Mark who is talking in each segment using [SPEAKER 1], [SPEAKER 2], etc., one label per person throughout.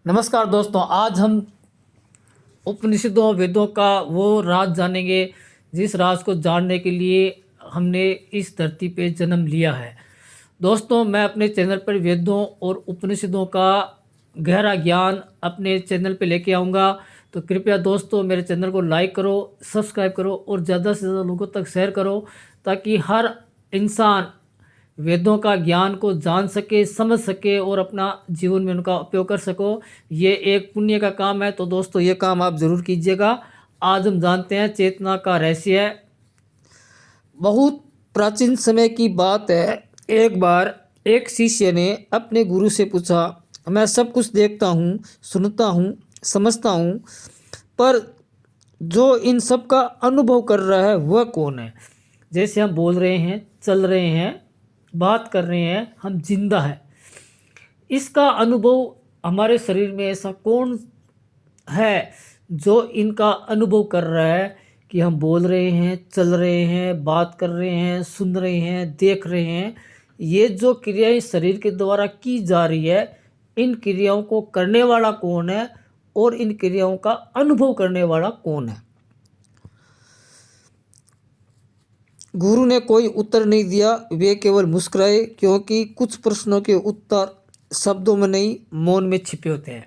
[SPEAKER 1] नमस्कार दोस्तों, आज हम उपनिषदों वेदों का वो राज जानेंगे जिस राज को जानने के लिए हमने इस धरती पे जन्म लिया है। दोस्तों, मैं अपने चैनल पर वेदों और उपनिषदों का गहरा ज्ञान अपने चैनल पे लेके आऊँगा। तो कृपया दोस्तों मेरे चैनल को लाइक करो, सब्सक्राइब करो और ज़्यादा से ज़्यादा लोगों तक शेयर करो, ताकि हर इंसान वेदों का ज्ञान को जान सके, समझ सके और अपना जीवन में उनका उपयोग कर सको। ये एक पुण्य का काम है, तो दोस्तों ये काम आप ज़रूर कीजिएगा। आज हम जानते हैं चेतना का रहस्य। बहुत प्राचीन समय की बात है। एक बार एक शिष्य ने अपने गुरु से पूछा, मैं सब कुछ देखता हूँ, सुनता हूँ, समझता हूँ, पर जो इन सब का अनुभव कर रहा है वह कौन है? जैसे हम बोल रहे हैं, चल रहे हैं, बात कर रहे हैं, हम जिंदा हैं, इसका अनुभव हमारे शरीर में ऐसा कौन है जो इनका अनुभव कर रहा है कि हम बोल रहे हैं, चल रहे हैं, बात कर रहे हैं, सुन रहे हैं, देख रहे हैं। ये जो क्रियाएं शरीर के द्वारा की जा रही है, इन क्रियाओं को करने वाला कौन है और इन क्रियाओं का अनुभव करने वाला कौन है? गुरु ने कोई उत्तर नहीं दिया। वे केवल मुस्कुराए, क्योंकि कुछ प्रश्नों के उत्तर शब्दों में नहीं, मौन में छिपे होते हैं।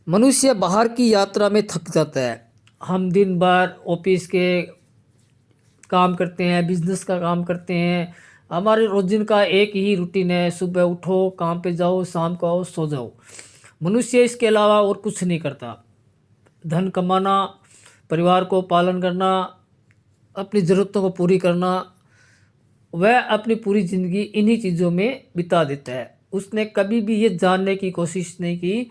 [SPEAKER 1] मनुष्य बाहर की यात्रा में थक जाता है। हम दिन भर ऑफिस के काम करते हैं, बिजनेस का काम करते हैं। हमारे रोजिन का एक ही रूटीन है, सुबह उठो, काम पे जाओ, शाम को आओ, सो जाओ। मनुष्य इसके अलावा और कुछ नहीं करता। धन कमाना, परिवार को पालन करना, अपनी ज़रूरतों को पूरी करना, वह अपनी पूरी ज़िंदगी इन्हीं चीज़ों में बिता देता है। उसने कभी भी ये जानने की कोशिश नहीं की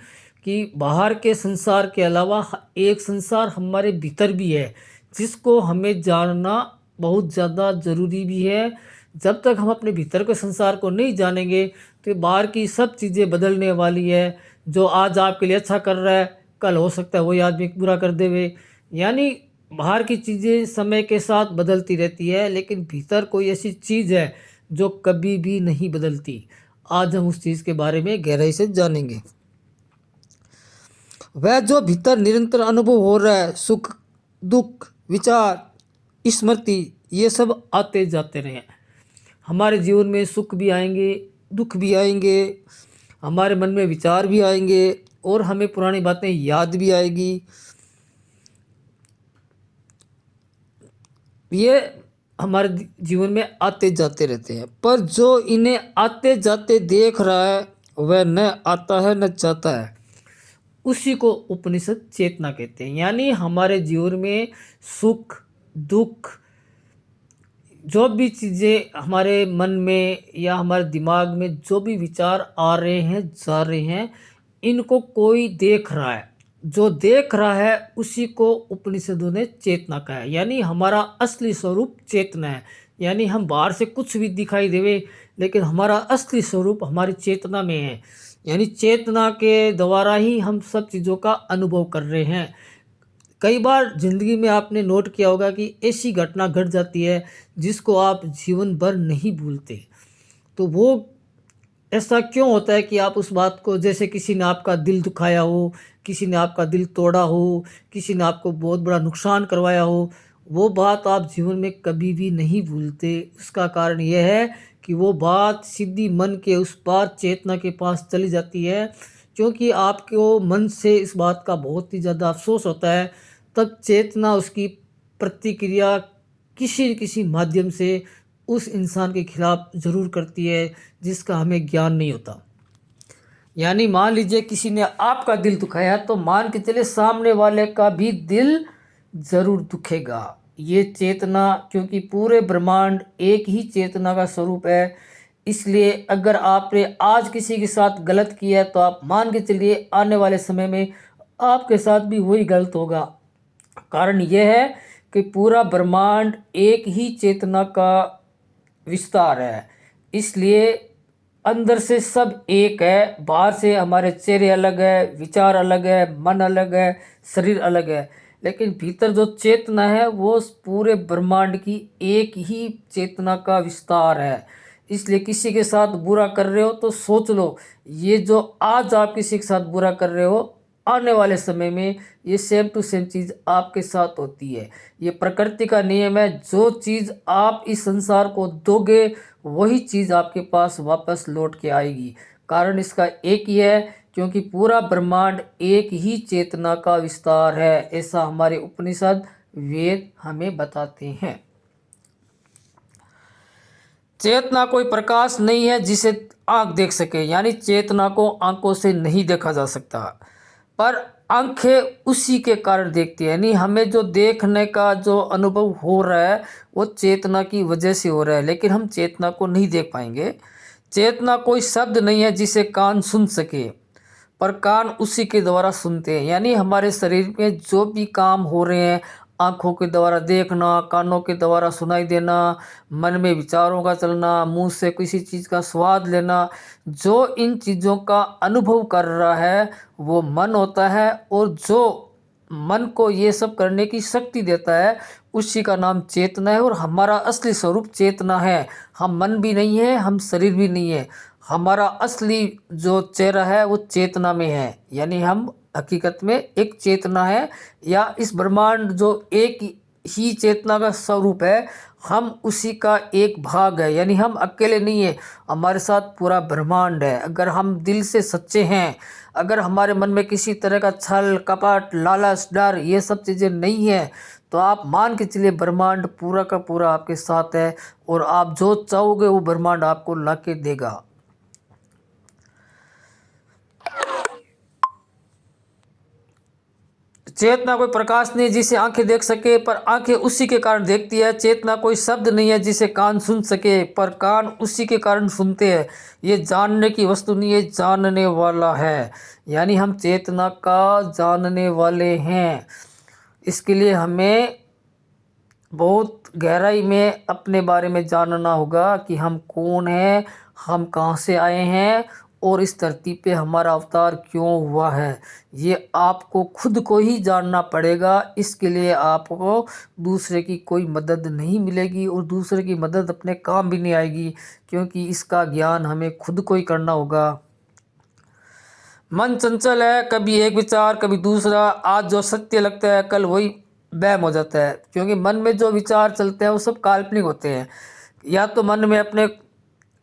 [SPEAKER 1] कि बाहर के संसार के अलावा एक संसार हमारे भीतर भी है, जिसको हमें जानना बहुत ज़्यादा ज़रूरी भी है। जब तक हम अपने भीतर के संसार को नहीं जानेंगे तो बाहर की सब चीज़ें बदलने वाली है। जो आज आपके लिए अच्छा कर रहा है, कल हो सकता है वही आदमी बुरा कर देवे। यानी बाहर की चीज़ें समय के साथ बदलती रहती है, लेकिन भीतर कोई ऐसी चीज़ है जो कभी भी नहीं बदलती। आज हम उस चीज़ के बारे में गहराई से जानेंगे। वह जो भीतर निरंतर अनुभव हो रहा है, सुख, दुख, विचार, स्मृति, ये सब आते जाते रहे। हमारे जीवन में सुख भी आएंगे, दुख भी आएंगे, हमारे मन में विचार भी आएंगे और हमें पुरानी बातें याद भी आएगी। ये हमारे जीवन में आते जाते रहते हैं, पर जो इन्हें आते जाते देख रहा है वह न आता है न जाता है। उसी को उपनिषद चेतना कहते हैं। यानी हमारे जीवन में सुख, दुख, जो भी चीज़ें हमारे मन में या हमारे दिमाग में जो भी विचार आ रहे हैं, जा रहे हैं, इनको कोई देख रहा है। जो देख रहा है उसी को उपनिषदों ने चेतना कहा है। यानी हमारा असली स्वरूप चेतना है। यानी हम बाहर से कुछ भी दिखाई देवे, लेकिन हमारा असली स्वरूप हमारी चेतना में है। यानी चेतना के द्वारा ही हम सब चीज़ों का अनुभव कर रहे हैं। कई बार ज़िंदगी में आपने नोट किया होगा कि ऐसी घटना घट जाती है जिसको आप जीवन भर नहीं भूलते। तो वो ऐसा क्यों होता है कि आप उस बात को, जैसे किसी ने आपका दिल दुखाया हो, किसी ने आपका दिल तोड़ा हो, किसी ने आपको बहुत बड़ा नुकसान करवाया हो, वो बात आप जीवन में कभी भी नहीं भूलते। उसका कारण यह है कि वो बात सीधी मन के उस पार चेतना के पास चली जाती है। क्योंकि आपको मन से इस बात का बहुत ही ज़्यादा अफसोस होता है, तब चेतना उसकी प्रतिक्रिया किसी न किसी माध्यम से उस इंसान के खिलाफ ज़रूर करती है, जिसका हमें ज्ञान नहीं होता। यानी मान लीजिए किसी ने आपका दिल दुखाया, तो मान के चले सामने वाले का भी दिल ज़रूर दुखेगा। ये चेतना, क्योंकि पूरे ब्रह्मांड एक ही चेतना का स्वरूप है, इसलिए अगर आपने आज किसी के साथ गलत किया है तो आप मान के चलिए आने वाले समय में आपके साथ भी वही गलत होगा। कारण यह है कि पूरा ब्रह्मांड एक ही चेतना का विस्तार है, इसलिए अंदर से सब एक है। बाहर से हमारे चेहरे अलग है, विचार अलग है, मन अलग है, शरीर अलग है, लेकिन भीतर जो चेतना है वो पूरे ब्रह्मांड की एक ही चेतना का विस्तार है। इसलिए किसी के साथ बुरा कर रहे हो तो सोच लो, ये जो आज आप किसी के साथ बुरा कर रहे हो, आने वाले समय में ये सेम टू सेम चीज़ आपके साथ होती है। ये प्रकृति का नियम है, जो चीज़ आप इस संसार को दोगे वही चीज़ आपके पास वापस लौट के आएगी। कारण इसका एक ही है, क्योंकि पूरा ब्रह्मांड एक ही चेतना का विस्तार है, ऐसा हमारे उपनिषद वेद हमें बताते हैं। चेतना कोई प्रकाश नहीं है जिसे आंख देख सके, यानी चेतना को आंखों से नहीं देखा जा सकता, पर आंखें उसी के कारण देखती है। यानी हमें जो देखने का जो अनुभव हो रहा है वो चेतना की वजह से हो रहा है, लेकिन हम चेतना को नहीं देख पाएंगे। चेतना कोई शब्द नहीं है जिसे कान सुन सके, पर कान उसी के द्वारा सुनते हैं। यानी हमारे शरीर में जो भी काम हो रहे हैं, आँखों के द्वारा देखना, कानों के द्वारा सुनाई देना, मन में विचारों का चलना, मुंह से किसी चीज़ का स्वाद लेना, जो इन चीज़ों का अनुभव कर रहा है वो मन होता है। और जो मन को ये सब करने की शक्ति देता है उसी का नाम चेतना है। और हमारा असली स्वरूप चेतना है। हम मन भी नहीं है, हम शरीर भी नहीं है। हमारा असली जो चेहरा है वो चेतना में है, यानी हम हकीकत में एक चेतना है, या इस ब्रह्मांड जो एक ही चेतना का स्वरूप है, हम उसी का एक भाग है। यानी हम अकेले नहीं है, हमारे साथ पूरा ब्रह्मांड है। अगर हम दिल से सच्चे हैं, अगर हमारे मन में किसी तरह का छल कपट लालच डर ये सब चीज़ें नहीं है, तो आप मान के चलिए ब्रह्मांड पूरा का पूरा आपके साथ है, और आप जो चाहोगे वो ब्रह्मांड आपको ला के देगा। चेतना कोई प्रकाश नहीं जिसे आंखें देख सके, पर आंखें उसी के कारण देखती है। चेतना कोई शब्द नहीं है जिसे कान सुन सके, पर कान उसी के कारण सुनते हैं। ये जानने की वस्तु नहीं है, जानने वाला है। यानी हम चेतना का जानने वाले हैं। इसके लिए हमें बहुत गहराई में अपने बारे में जानना होगा कि हम कौन हैं, हम कहाँ से आए हैं, और इस धरती पे हमारा अवतार क्यों हुआ है। ये आपको खुद को ही जानना पड़ेगा। इसके लिए आपको दूसरे की कोई मदद नहीं मिलेगी, और दूसरे की मदद अपने काम भी नहीं आएगी, क्योंकि इसका ज्ञान हमें खुद को ही करना होगा। मन चंचल है, कभी एक विचार कभी दूसरा। आज जो सत्य लगता है कल वही वहम हो जाता है, क्योंकि मन में जो विचार चलते हैं वो सब काल्पनिक होते हैं। या तो मन में अपने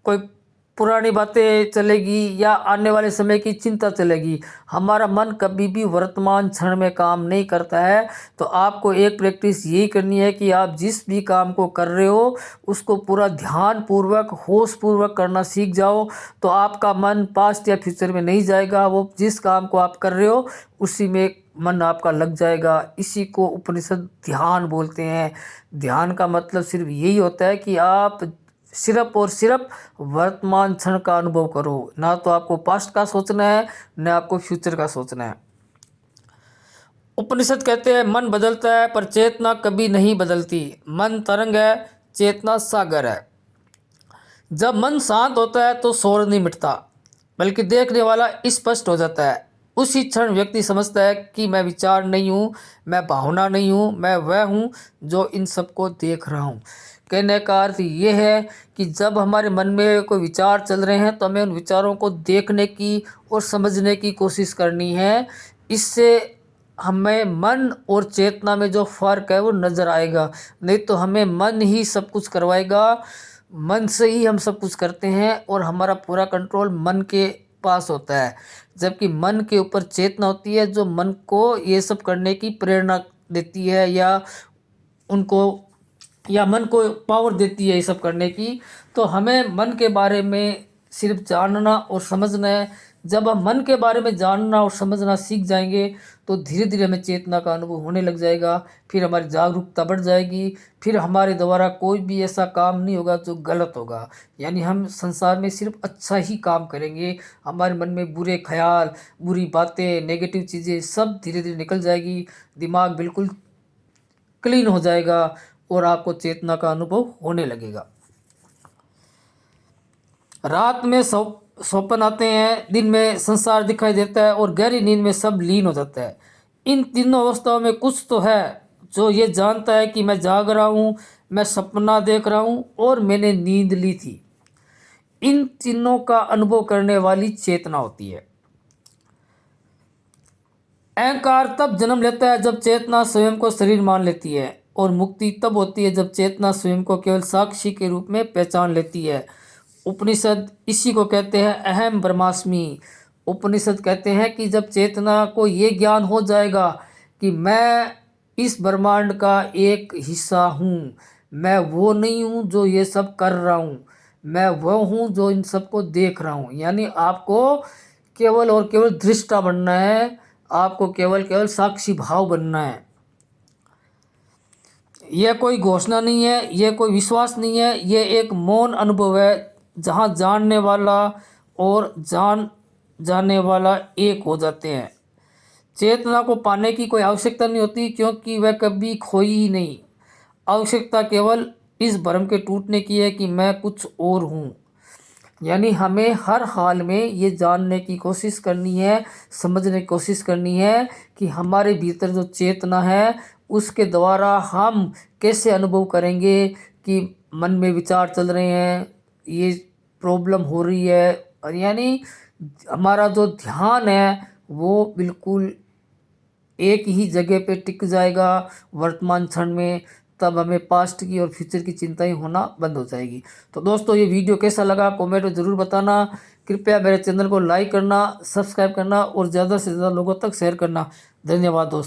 [SPEAKER 1] कोई पुरानी बातें चलेगी, या आने वाले समय की चिंता चलेगी। हमारा मन कभी भी वर्तमान क्षण में काम नहीं करता है। तो आपको एक प्रैक्टिस यही करनी है कि आप जिस भी काम को कर रहे हो उसको पूरा ध्यान पूर्वक होश पूर्वक करना सीख जाओ, तो आपका मन पास्ट या फ्यूचर में नहीं जाएगा। वो जिस काम को आप कर रहे हो उसी में मन आपका लग जाएगा। इसी को उपनिषद ध्यान बोलते हैं। ध्यान का मतलब सिर्फ यही होता है कि आप सिर्फ और सिर्फ वर्तमान क्षण का अनुभव करो। ना तो आपको पास्ट का सोचना है, ना आपको फ्यूचर का सोचना है। उपनिषद कहते हैं मन बदलता है पर चेतना कभी नहीं बदलती। मन तरंग है, चेतना सागर है। जब मन शांत होता है तो शोर नहीं मिटता, बल्कि देखने वाला स्पष्ट हो जाता है। उसी क्षण व्यक्ति समझता है कि मैं विचार नहीं हूँ, मैं भावना नहीं हूँ, मैं वह हूँ जो इन सबको देख रहा हूँ। कहने का अर्थ ये है कि जब हमारे मन में कोई विचार चल रहे हैं तो हमें उन विचारों को देखने की और समझने की कोशिश करनी है। इससे हमें मन और चेतना में जो फ़र्क है वो नज़र आएगा। नहीं तो हमें मन ही सब कुछ करवाएगा, मन से ही हम सब कुछ करते हैं, और हमारा पूरा कंट्रोल मन के पास होता है। जबकि मन के ऊपर चेतना होती है जो मन को ये सब करने की प्रेरणा देती है, या मन को पावर देती है ये सब करने की। तो हमें मन के बारे में सिर्फ जानना और समझना है। जब हम मन के बारे में जानना और समझना सीख जाएंगे तो धीरे धीरे हमें चेतना का अनुभव होने लग जाएगा। फिर हमारी जागरूकता बढ़ जाएगी। फिर हमारे द्वारा कोई भी ऐसा काम नहीं होगा जो गलत होगा। यानी हम संसार में सिर्फ अच्छा ही काम करेंगे। हमारे मन में बुरे ख्याल, बुरी बातें, नेगेटिव चीज़ें सब धीरे धीरे निकल जाएगी। दिमाग बिल्कुल क्लीन हो जाएगा और आपको चेतना का अनुभव होने लगेगा। रात में स्वप्न आते हैं, दिन में संसार दिखाई देता है, और गहरी नींद में सब लीन हो जाता है। इन तीनों अवस्थाओं में कुछ तो है जो ये जानता है कि मैं जाग रहा हूँ, मैं सपना देख रहा हूँ और मैंने नींद ली थी। इन चिन्हों का अनुभव करने वाली चेतना होती है। अहंकार तब जन्म लेता है जब चेतना स्वयं को शरीर मान लेती है, और मुक्ति तब होती है जब चेतना स्वयं को केवल साक्षी के रूप में पहचान लेती है। उपनिषद इसी को कहते हैं अहम ब्रह्मास्मि। उपनिषद कहते हैं कि जब चेतना को ये ज्ञान हो जाएगा कि मैं इस ब्रह्मांड का एक हिस्सा हूँ, मैं वो नहीं हूँ जो ये सब कर रहा हूँ, मैं वह हूँ जो इन सबको देख रहा हूँ। यानी आपको केवल और केवल दृष्टा बनना है, आपको केवल केवल साक्षी भाव बनना है। यह कोई घोषणा नहीं है, यह कोई विश्वास नहीं है, यह एक मौन अनुभव है जहाँ जानने वाला और जाने वाला एक हो जाते हैं। चेतना को पाने की कोई आवश्यकता नहीं होती, क्योंकि वह कभी खोई ही नहीं। आवश्यकता केवल इस भ्रम के टूटने की है कि मैं कुछ और हूँ। यानी हमें हर हाल में ये जानने की कोशिश करनी है, समझने की कोशिश करनी है कि हमारे भीतर जो चेतना है उसके द्वारा हम कैसे अनुभव करेंगे कि मन में विचार चल रहे हैं, ये प्रॉब्लम हो रही है, और यानी हमारा जो ध्यान है वो बिल्कुल एक ही जगह पे टिक जाएगा वर्तमान क्षण में। तब हमें पास्ट की और फ्यूचर की चिंताएं होना बंद हो जाएगी। तो दोस्तों, ये वीडियो कैसा लगा कमेंट में ज़रूर बताना। कृपया मेरे चैनल को लाइक करना, सब्सक्राइब करना और ज़्यादा से ज़्यादा लोगों तक शेयर करना। धन्यवाद दोस्तों।